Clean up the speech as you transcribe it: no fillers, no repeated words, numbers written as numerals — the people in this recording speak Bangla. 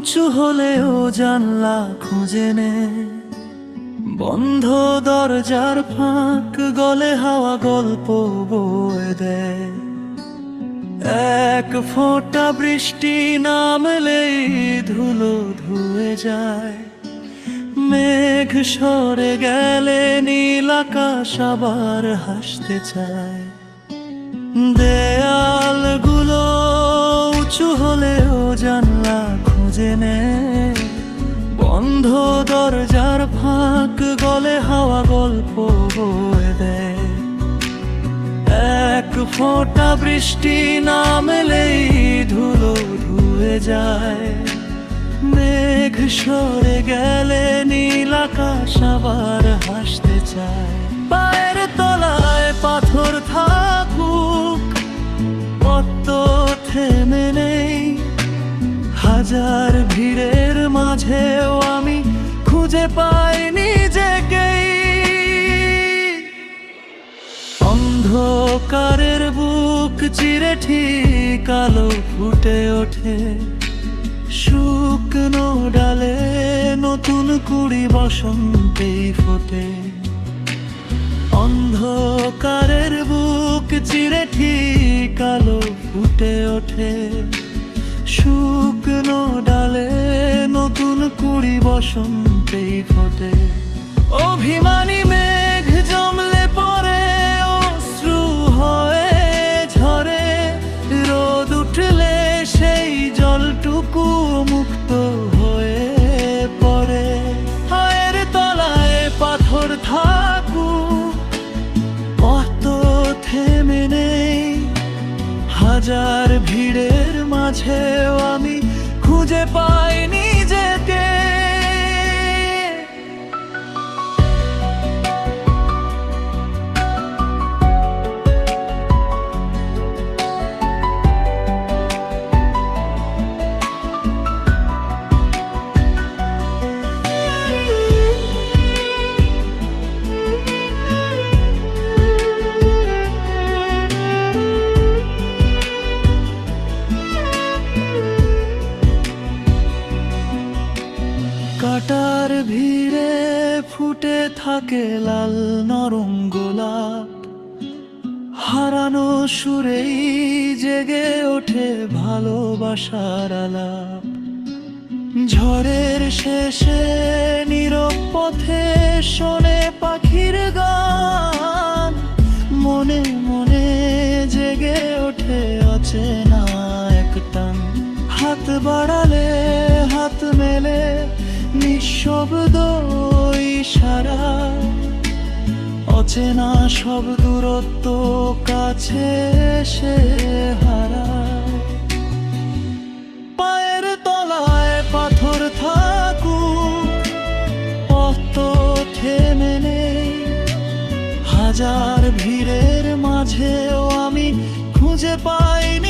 উঁচু হলেও জানলা খুঁজে নে, বন্ধ দরজার ফাঁক গলে হাওয়া গল্প বয়ে দেয়। এক ফোঁটা বৃষ্টি নামলেই ধুলো ধুয়ে যায়, মেঘ সরে গেলে নীল আকাশ আবার হাসতে চায়। দেয়ালগুলো উঁচু হলেও জানলা খুঁজে নে, বন্ধ দরজার ফাঁক গলে হাওয়া গল্প বয়ে দেয়। এক ফোঁটা বৃষ্টি নামলেই ধুলো ধুয়ে যায়, মেঘ সরে গেলে নীল আকাশ আবার হাসতে চায়। পায়ের তলায় পাথর থাকুক, পথ তো থেমে নেই, হাজার ভিড়ের মাঝেও আমি খুঁজে পাই নিজেকেই। অন্ধকারের বুক চিরে ঠিক আলো ফুটে ওঠে, শুকনো ডালে নতুন কুড়ি বসন্তেই ফোটে। অন্ধকারের বুক চিরে ঠিক আলো ফুটে ওঠে, শুকনো ডালে নতুন কুড়ি বসন্তেই ফোটে। অভিমানী মেঘ জমলে পরে অশ্রু হয়ে ঝরে, রোদ উঠলে সেই জলটুকু মুক্ত হয়ে পড়ে। পায়ের তলায় পাথর থাকুক, পথ থেমে নেই, হাজার ভিড়ের মাঝেও আমি খুঁজে পাই নিজেকে। কাটার ভিড়ে ফুটে থাকে লাল নরম গোলাপ, হারানো সুরেই জেগে ওঠে ভালোবাসার আলাপ। ঝড়ের শেষে নীরব পথে শোনে পাখির গান, মনে মনে জেগে ওঠে অচেনা এক টান। হাত বাড়ালে হাত মেলে নিঃশব্দ ইশারা, অচেনা সব দূরত্ব কাছে এসে হারায়। পায়ের তলায় পাথর থাকুক, পথ তো থেমে নেই, হাজার ভিড়ের মাঝেও আমি খুঁজে পাইনি